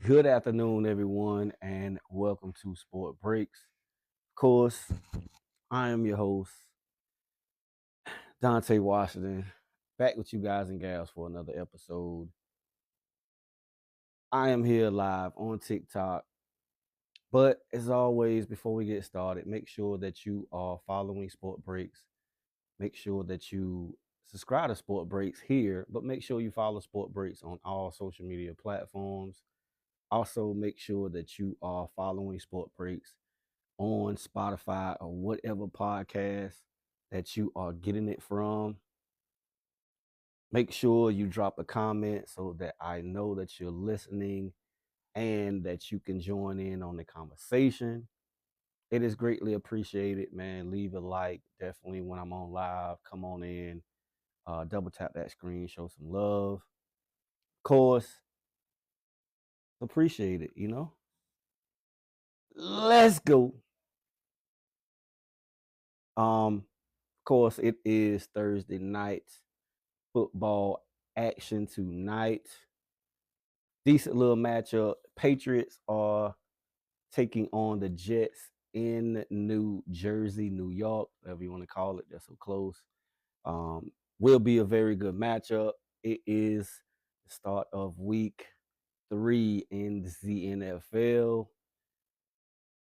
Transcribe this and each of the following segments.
Good afternoon, everyone, and welcome to Sport Breaks. Of course, I am your host, Dante Washington, back with you guys and gals for another episode. I am here live on TikTok, but as always, before we get started, make sure that you are following Sport Breaks. Make sure that you subscribe to Sport Breaks here, but make sure you follow Sport Breaks on all social media platforms. Also, make sure that you are following Sport Breaks on Spotify or whatever podcast that you are getting it from. Make sure you drop a comment so that I know that you're listening and that you can join in on the conversation. It is greatly appreciated, man. Leave a like. Definitely when I'm on live, come on in, double tap that screen, show some love. Of course, appreciate it. Let's go. Of course, it is Thursday night. Football action tonight. Decent little matchup. Patriots are taking on the Jets in New Jersey, New York, whatever you want to call it. They're so close. Will be a very good matchup. It is the start of week 3 in the NFL.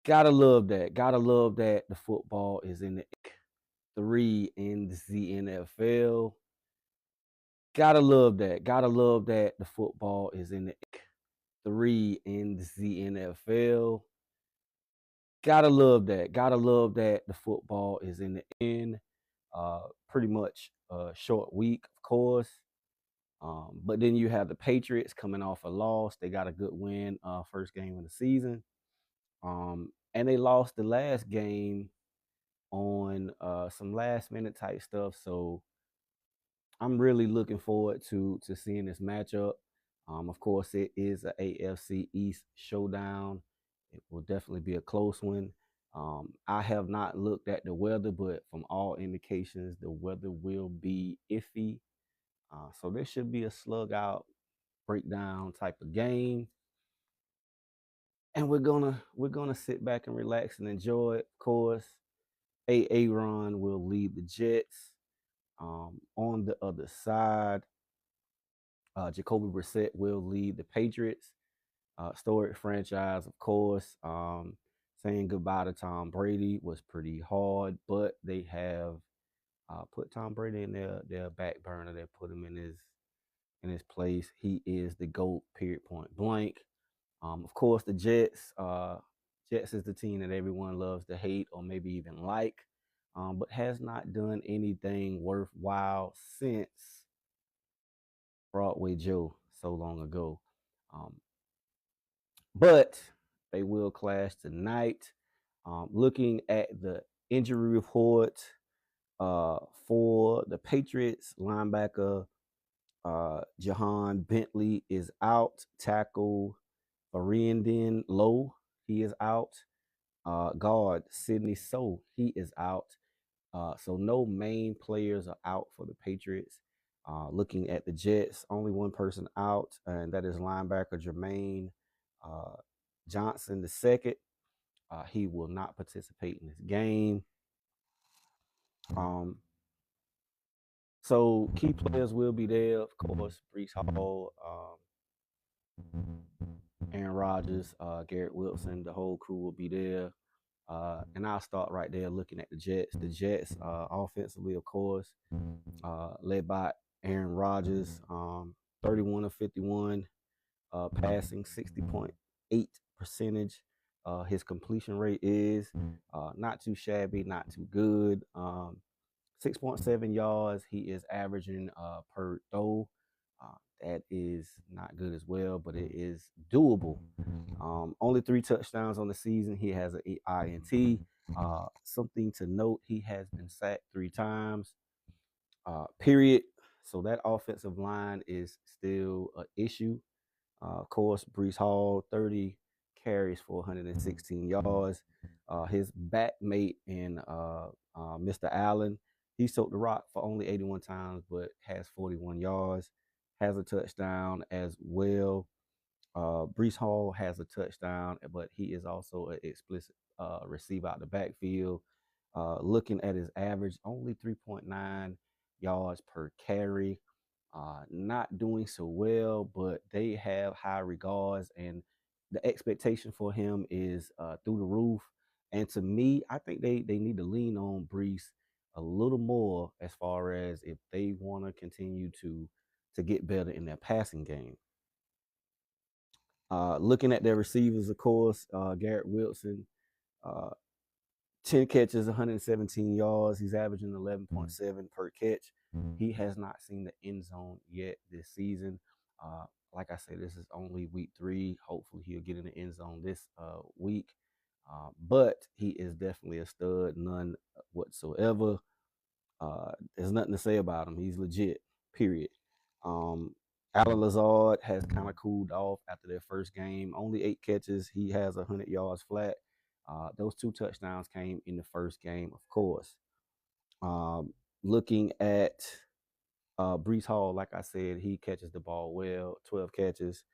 Gotta love that. Gotta love that the football is in the 3 in the NFL. Gotta love that. Gotta love that the football is in the 3 in the NFL. Gotta love that. Gotta love that the football is in the end. Pretty much a short week, of course. But then you have the Patriots coming off a loss. They got a good win, first game of the season. And they lost the last game on some last minute type stuff. So I'm really looking forward to seeing this matchup. Of course, it is a AFC East showdown. It will definitely be a close one. I have not looked at the weather, but from all indications, the weather will be iffy. So this should be a slug out breakdown type of game. And we're gonna sit back and relax and enjoy it. Of course, Aaron will lead the Jets. On the other side, Jacoby Brissett will lead the Patriots. Storied franchise, of course. Saying goodbye to Tom Brady was pretty hard, but they have put Tom Brady in their back burner. They put him in his place. He is the GOAT, period, point blank. Of course, the Jets. Jets is the team that everyone loves to hate or maybe even like, but has not done anything worthwhile since Broadway Joe so long ago. Um, but they will clash tonight. Looking at the injury report for the Patriots, linebacker Jahan Bentley is out. Tackle Ariandin Lowe, he is out. Guard Sidney So, he is out. So no main players are out for the Patriots. Looking at the Jets, only one person out, and that is linebacker Jermaine uh, Johnson II. He will not participate in this game. Um, so key players will be there, of course. Brees Hall, Aaron Rodgers, Garrett Wilson, the whole crew will be there. And I'll start right there looking at the Jets. The Jets, offensively, of course, led by Aaron Rodgers, 31 of 51, passing 60.8 percentage. His completion rate is not too shabby, not too good. 6.7 yards he is averaging per throw. That is not good as well, but it is doable. Only 3 touchdowns on the season. He has an INT. Something to note, he has been sacked 3 times, period. So that offensive line is still an issue. Of course, Brees Hall, 30 carries for 116 yards. His backmate in Mr. Allen, he soaked the rock for only 81 times, but has 41 yards, has a touchdown as well. Brees Hall has a touchdown, but he is also an explicit receiver out the backfield. Looking at his average, only 3.9 yards per carry. Not doing so well, but they have high regards, and the expectation for him is through the roof. And to me, I think they need to lean on Brees a little more as far as if they want to continue to get better in their passing game. Looking at their receivers, of course, Garrett Wilson, uh, 10 catches, 117 yards. He's averaging 11.7 per catch. He has not seen the end zone yet this season. Like I said, this is only week 3. Hopefully, he'll get in the end zone this week. But he is definitely a stud, none whatsoever. There's nothing to say about him. He's legit, period. Um, Alan Lazard has kind of cooled off after their first game. Only 8 catches. He has 100 yards flat. Those 2 touchdowns came in the first game, of course. Looking at Brees Hall, like I said, he catches the ball well. 12 catches,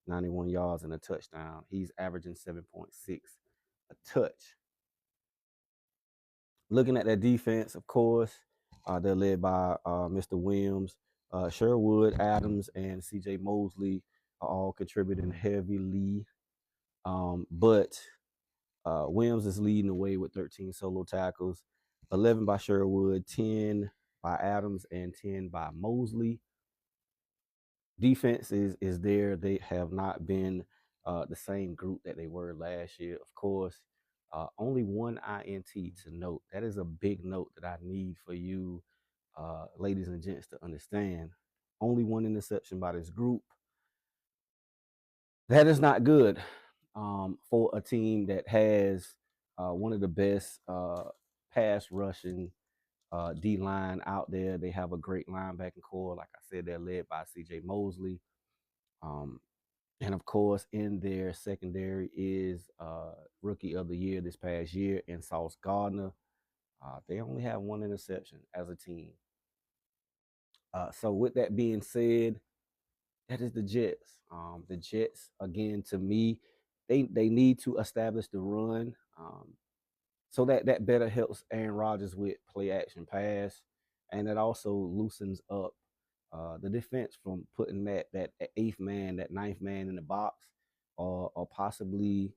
91 yards, and a touchdown. He's averaging 7.6 a touch. Looking at that defense, of course, they're led by Mr. Williams, Sherwood, Adams, and C.J. Mosley are all contributing heavily. But Williams is leading the way with 13 solo tackles, 11 by Sherwood, 10 by Adams, and 10 by Mosley. Defense is there. They have not been the same group that they were last year, of course. Only one INT to note. That is a big note that I need for you, ladies and gents, to understand. Only one interception by this group. That is not good for a team that has one of the best pass rushing D line out there. They have a great linebacking core. Like I said, they're led by C.J. Mosley. And of course, in their secondary is Rookie of the Year this past year in Sauce Gardner. They only have 1 interception as a team. So with that being said, that is the Jets. The Jets, again, to me, they need to establish the run. So that better helps Aaron Rodgers with play action pass, and it also loosens up the defense from putting that 8th man, that 9th man in the box, or possibly,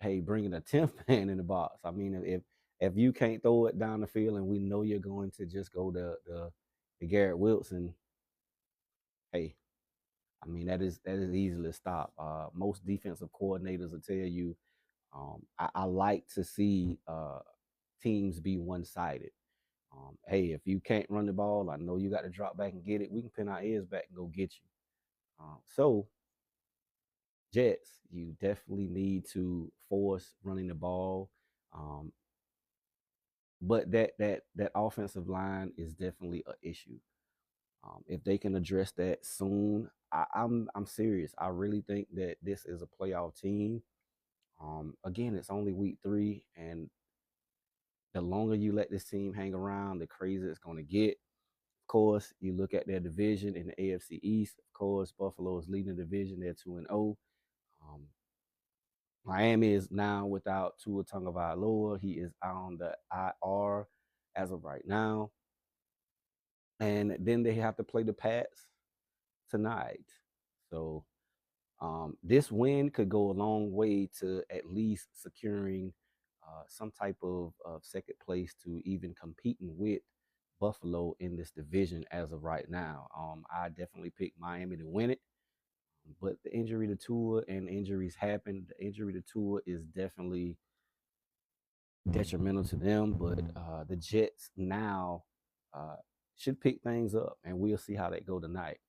hey, bringing a 10th man in the box. I mean, if you can't throw it down the field and we know you're going to just go to Garrett Wilson, hey, I mean that is easily stopped. Most defensive coordinators will tell you, I like to see teams be one-sided. Hey, if you can't run the ball, I know you got to drop back and get it. We can pin our ears back and go get you. So, Jets, you definitely need to force running the ball. But that offensive line is definitely an issue. If they can address that soon, I'm serious. I really think that this is a playoff team. Again, it's only week 3, and the longer you let this team hang around, the crazier it's going to get. Of course, you look at their division in the AFC East. Of course, Buffalo is leading the division. They're 2-0. Miami is now without Tua Tagovailoa. He is on the IR as of right now. And then they have to play the Pats tonight. So this win could go a long way to at least securing some type of second place to even competing with Buffalo in this division as of right now. I definitely picked Miami to win it, but the injury to Tua, and injuries happen. The injury to Tua is definitely detrimental to them, but the Jets now should pick things up, and we'll see how that go tonight.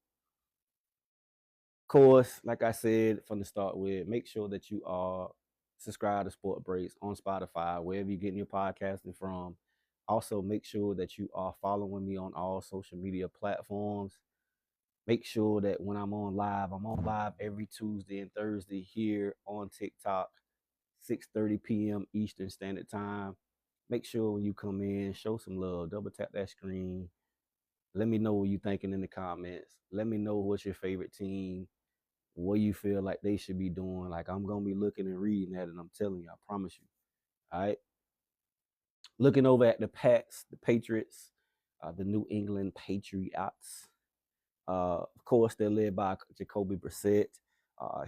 Of course, like I said from the start with, make sure that you are subscribed to Sport Breaks on Spotify, wherever you're getting your podcasting from. Also, make sure that you are following me on all social media platforms. Make sure that when I'm on live every Tuesday and Thursday here on TikTok, 6:30 p.m. Eastern Standard Time. Make sure when you come in, show some love. Double tap that screen. Let me know what you're thinking in the comments. Let me know what's your favorite team. what you feel like they should be doing. Like I'm gonna be looking and reading that, and I'm telling you, I promise you. All right. Looking over at the Pats, the Patriots, the New England Patriots. Of course, they're led by Jacoby Brissett.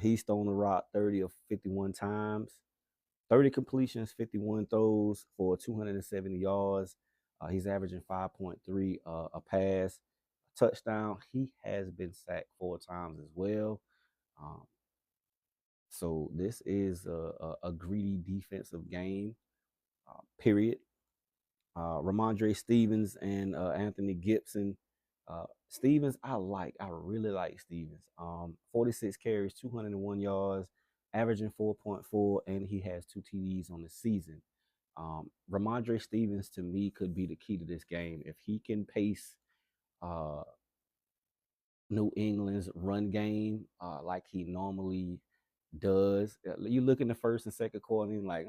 He's thrown the rock 30 of 51 times, 30 completions, 51 throws for 270 yards. He's averaging 5.3 a pass, a touchdown. He has been sacked 4 times as well. Um, so this is a greedy defensive game, period. Ramondre Stevens and Anthony Gibson. Stevens, I really like Stevens. 46 carries, 201 yards, averaging 4.4, and he has 2 TDs on the season. Ramondre Stevens, to me, could be the key to this game. If he can pace uh, New England's run game like he normally does, you look in the first and second quarter and like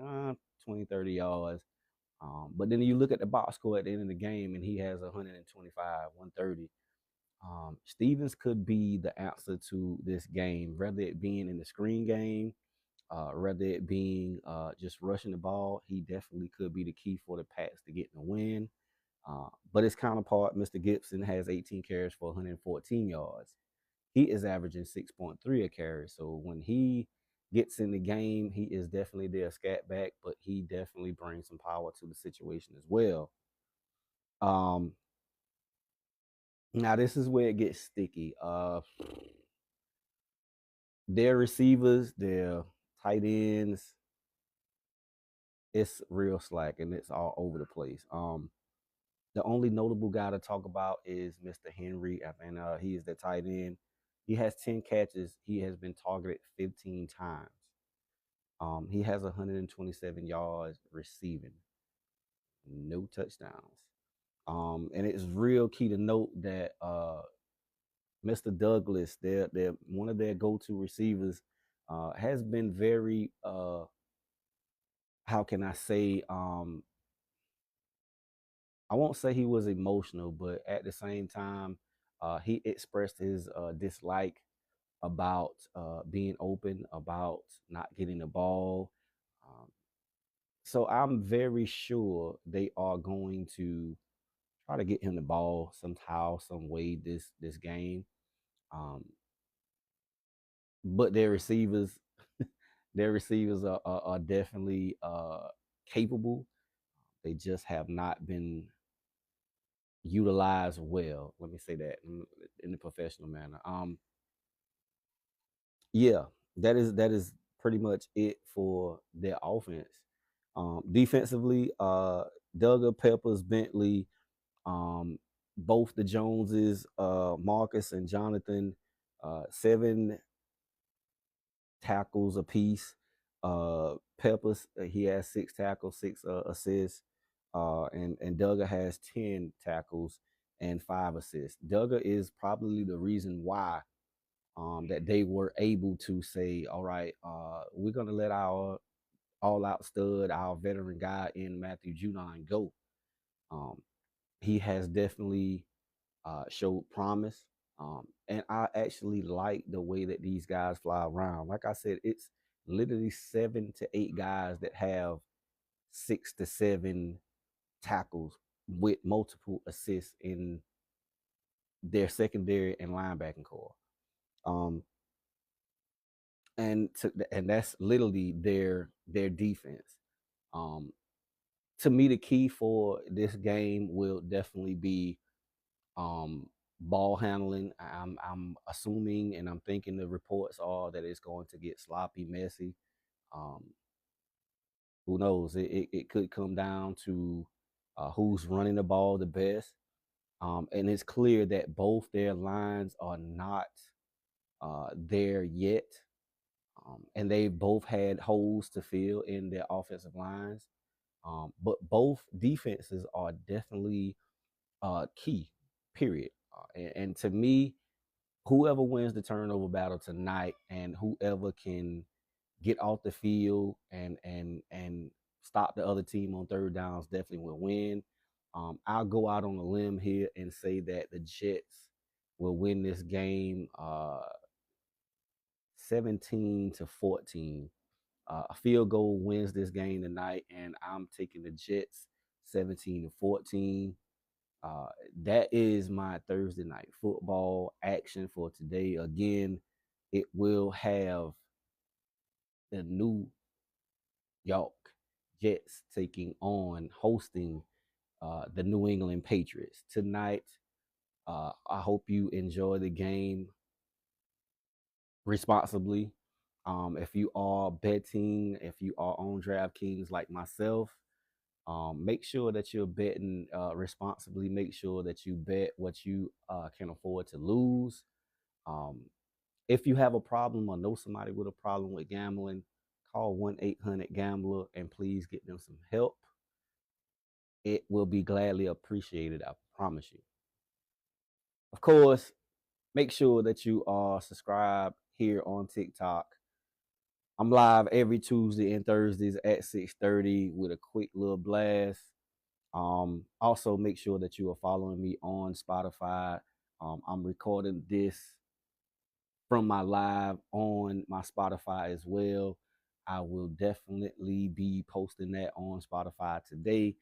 20, 30 yards. But then you look at the box score at the end of the game, and he has 125, 130. Stevens could be the answer to this game, whether it being in the screen game, whether it being just rushing the ball. He definitely could be the key for the Pats to get the win. But his counterpart, Mr. Gibson, has 18 carries for 114 yards. He is averaging 6.3 a carry. So when he gets in the game, he is definitely their scat back, but he definitely brings some power to the situation as well. Um, Now this is where it gets sticky. Their receivers, their tight ends, it's real slack and it's all over the place. The only notable guy to talk about is Mr. Henry. I think he is the tight end. He has 10 catches. He has been targeted 15 times. He has 127 yards receiving, no touchdowns. And it's real key to note that Mr. Douglas, their one of their go-to receivers, has been very how can I say I won't say he was emotional, but at the same time, he expressed his dislike about being open, about not getting the ball. Um, so I'm very sure they are going to try to get him the ball somehow, some way this game. Um, but their receivers are definitely capable. They just have not been utilized well. Let me say that in a professional manner. Yeah, that is pretty much it for their offense. Defensively, Duggar, Peppers, Bentley, um, both the Joneses, Marcus and Jonathan, 7 tackles apiece. Peppers, he has 6 tackles, 6 assists, and Duggar has 10 tackles and 5 assists. Duggar is probably the reason why that they were able to say, all right, we're gonna let our all-out stud, our veteran guy in Matthew Judon go. Um, he has definitely showed promise. And I actually like the way that these guys fly around. Like I said, it's literally 7 to 8 guys that have 6 to 7 tackles with multiple assists in their secondary and linebacking core. Um, and that's literally their defense. Um, to me, the key for this game will definitely be um, ball handling. I'm assuming and I'm thinking the reports are that it's going to get sloppy, messy. Um, who knows? It could come down to who's running the ball the best. And it's clear that both their lines are not there yet. And they both had holes to fill in their offensive lines. But both defenses are definitely key, period. And to me, whoever wins the turnover battle tonight and whoever can get off the field and stop the other team on third downs definitely will win. I'll go out on a limb here and say that the Jets will win this game 17-14. A field goal wins this game tonight, and I'm taking the Jets 17-14. Uh, that is my Thursday night football action for today. Again, it will have the New York Jets hosting the New England Patriots tonight. I hope you enjoy the game responsibly. If you are betting, if you are on DraftKings like myself, make sure that you're betting responsibly. Make sure that you bet what you can afford to lose. Um, if you have a problem or know somebody with a problem with gambling, call 1-800-GAMBLER and please get them some help. It will be gladly appreciated, I promise you. Of course, make sure that you are subscribed here on TikTok. I'm live every Tuesday and Thursdays at 6:30 with a quick little blast. Also, make sure that you are following me on Spotify. I'm recording this from my live on my Spotify as well. I will definitely be posting that on Spotify today.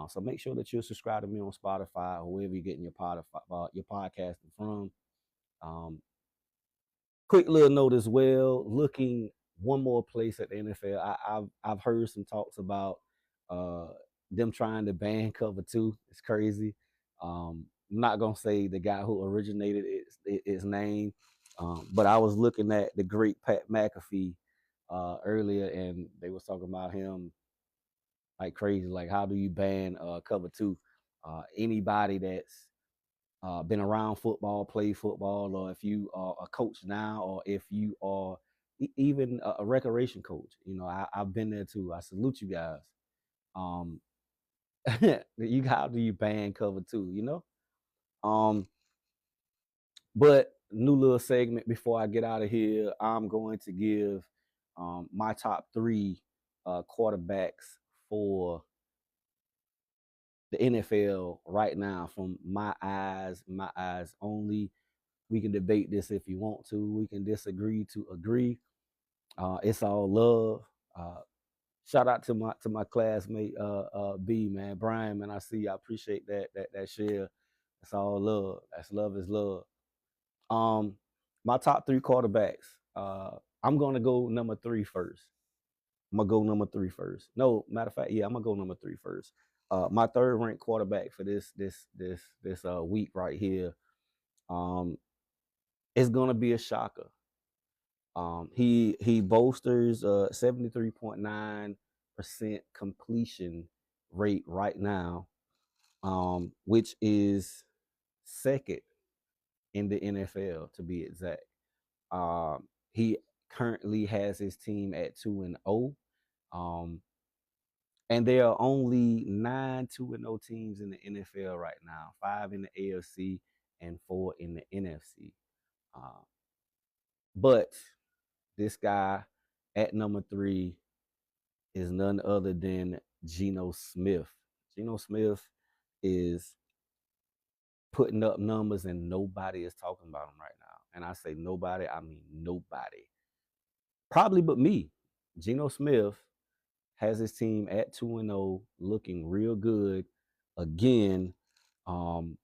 So make sure that you're subscribed to me on Spotify or wherever you're getting your podcasting from. Um, Quick little note as well. Looking one more place at the NFL. I've heard some talks about uh, them trying to ban cover two. It's crazy. I'm not gonna say the guy who originated his name, but I was looking at the great Pat McAfee earlier, and they was talking about him like crazy. Like, how do you ban cover two? Anybody that's been around football, play football, or if you are a coach now, or if you are even a recreation coach, I've been there too. I salute you guys. Um, how do you ban cover two? Um, but new little segment before I get out of here. I'm going to give my top three quarterbacks for the NFL right now from my eyes only. We can debate this if you want to. We can disagree to agree. It's all love. Shout out to my classmate B, man, Brian, man. I see. I appreciate that share. It's all love. That's love is love. My top three quarterbacks. I'm gonna go number three first. I'm gonna go number three first. No, matter of fact, yeah, I'm gonna go number three first. My third ranked quarterback for this week right here. Um, it's gonna be a shocker. He bolsters 73.9% completion rate right now, which is second in the NFL to be exact. He currently has his team at 2-0. And there are only 9 2-0 teams in the NFL right now, 5 in the AFC and 4 in the NFC. But this guy at number three is none other than Geno Smith. Geno Smith is putting up numbers and nobody is talking about him right now. And I say nobody, I mean nobody. Probably but me. Geno Smith has his team at 2-0 looking real good again. Um,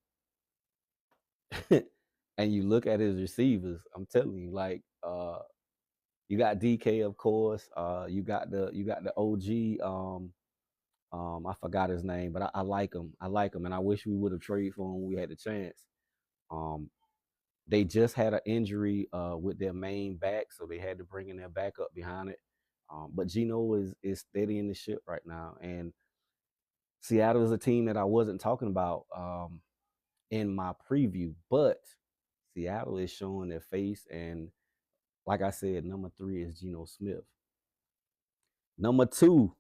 and you look at his receivers, I'm telling you, like you got DK, of course. You got the OG. I forgot his name, but I like him. I like him, and I wish we would have traded for him when we had the chance. They just had an injury with their main back, so they had to bring in their backup behind it. But Geno is steadying the ship right now, and Seattle is a team that I wasn't talking about in my preview, but Seattle is showing their face, and like I said, number three is Geno Smith. Number two,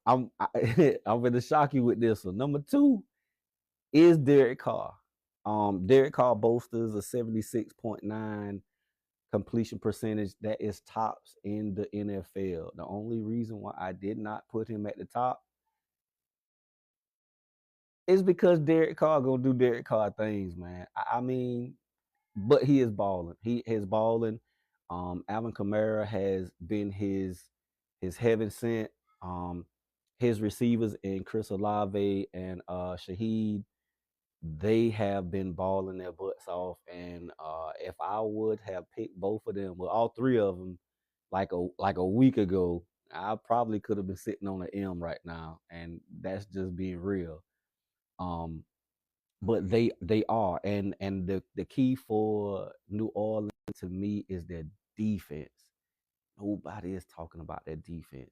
I'm going to shock you with this one. Number two is Derek Carr. Derek Carr boasts a 76.9 completion percentage. That is tops in the NFL. The only reason why I did not put him at the top is because Derek Carr gonna do Derek Carr things, man. I mean, but he is balling. He is balling. Alvin Kamara has been his heaven sent. His receivers in Chris Olave and Shaheed, they have been balling their butts off. And if I would have picked both of them, well, all three of them, like a week ago, I probably could have been sitting on an M right now, and that's just being real. Um, but they are, and the key for New Orleans to me is their defense. Nobody is talking about their defense.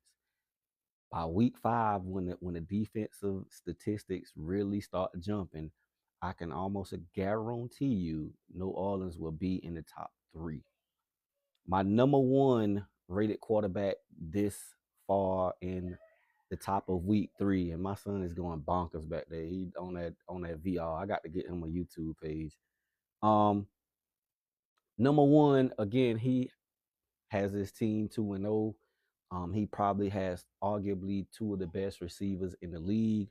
By week 5, when the defensive statistics really start jumping, I can almost guarantee you New Orleans will be in the top 3. My number 1 rated quarterback this far in the top of week 3, and my son is going bonkers back there. He on that VR. I got to get him a YouTube page. Um, Number 1, again, he has his team 2-0. He probably has arguably 2 of the best receivers in the league.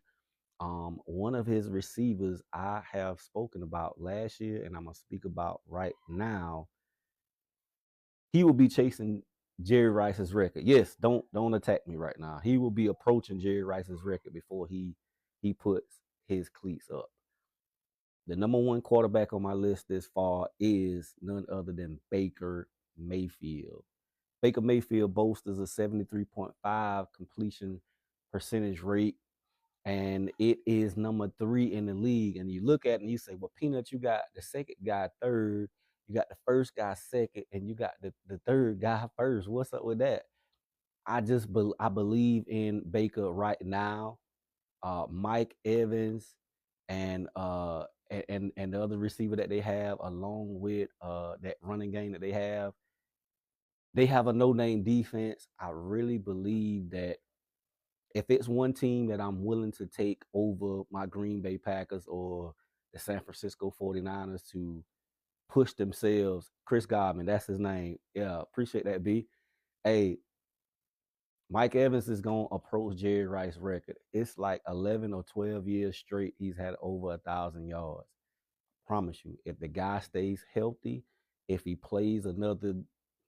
One of his receivers I have spoken about last year, and I'm gonna speak about right now. He will be chasing Jerry Rice's record. Yes, don't attack me right now. He will be approaching Jerry Rice's record before he puts his cleats up. The number 1 quarterback on my list this far is none other than Baker Mayfield. Baker Mayfield boasts a 73.5 completion percentage rate, and it is number 3 in the league. And you look at it and you say, well, Peanut, you got the second guy third, you got the first guy second, and you got the third guy first. What's up with that? I believe in Baker right now. Mike Evans and and the other receiver that they have, along with that running game that they have a no-name defense. I really believe that if it's one team that I'm willing to take over my Green Bay Packers or the San Francisco 49ers to push themselves, Chris Godwin, that's his name. Yeah, appreciate that, B. Hey, Mike Evans is going to approach Jerry Rice's record. It's like 11 or 12 years straight he's had over 1,000 yards. Promise you, if the guy stays healthy, if he plays another,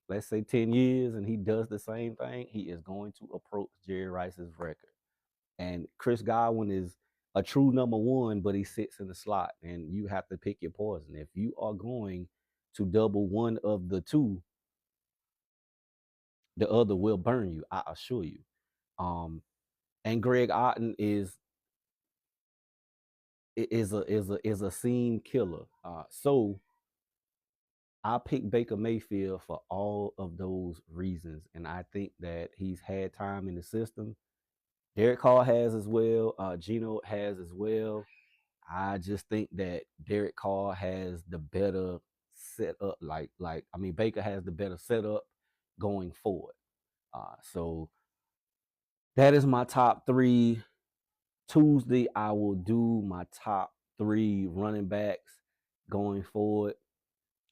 let's say 10 years, and he does the same thing, he is going to approach Jerry Rice's record. And Chris Godwin is a true number 1, but he sits in the slot, and you have to pick your poison. If you are going to double one of the two, the other will burn you, I assure you. And Greg Otten is a scene killer. So I picked Baker Mayfield for all of those reasons, and I think that he's had time in the system. Derek Carr has as well. Gino has as well. I just think that Derek Carr has the better setup. Baker has the better setup going forward. So that is my top 3. Tuesday, I will do my top 3 running backs going forward.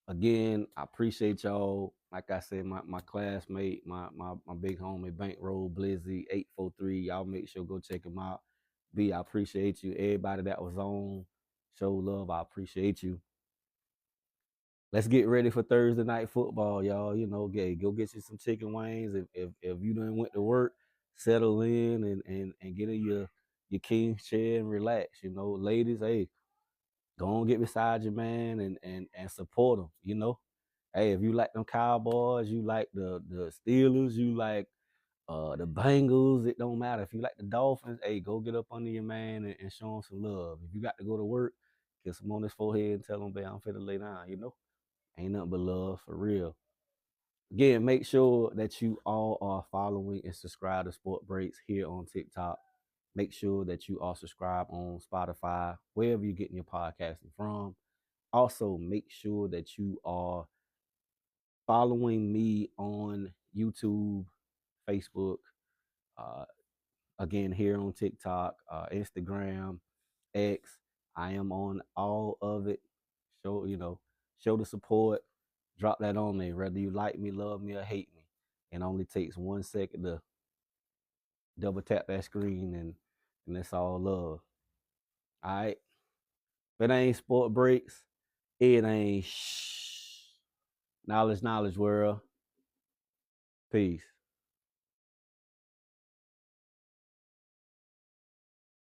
Again, I appreciate y'all. Like I said, my classmate, my big homie, Bankroll Blizzy 843. Y'all make sure go check him out. B, I appreciate you. Everybody that was on, show love. I appreciate you. Let's get ready for Thursday night football, y'all. Go get you some chicken wings. If you done went to work, settle in and get in your king chair and relax. Ladies, hey, go on, get beside your man and support him. Hey, if you like them Cowboys, you like the Steelers, you like the Bengals, it don't matter. If you like the Dolphins, hey, go get up under your man and show him some love. If you got to go to work, kiss him on his forehead and tell him, "Babe, I'm finna lay down." Ain't nothing but love for real. Again, make sure that you all are following and subscribe to Sport Breaks here on TikTok. Make sure that you are subscribed on Spotify, wherever you're getting your podcasting from. Also, make sure that you are following me on YouTube, Facebook, uh, again here on TikTok, Instagram, X. I am on all of it. Show the support. Drop that on there, whether you like me, love me, or hate me. It only takes 1 second to double tap that screen, and that's all love. All right. If it ain't Sport Breaks, it ain't knowledge world. Peace.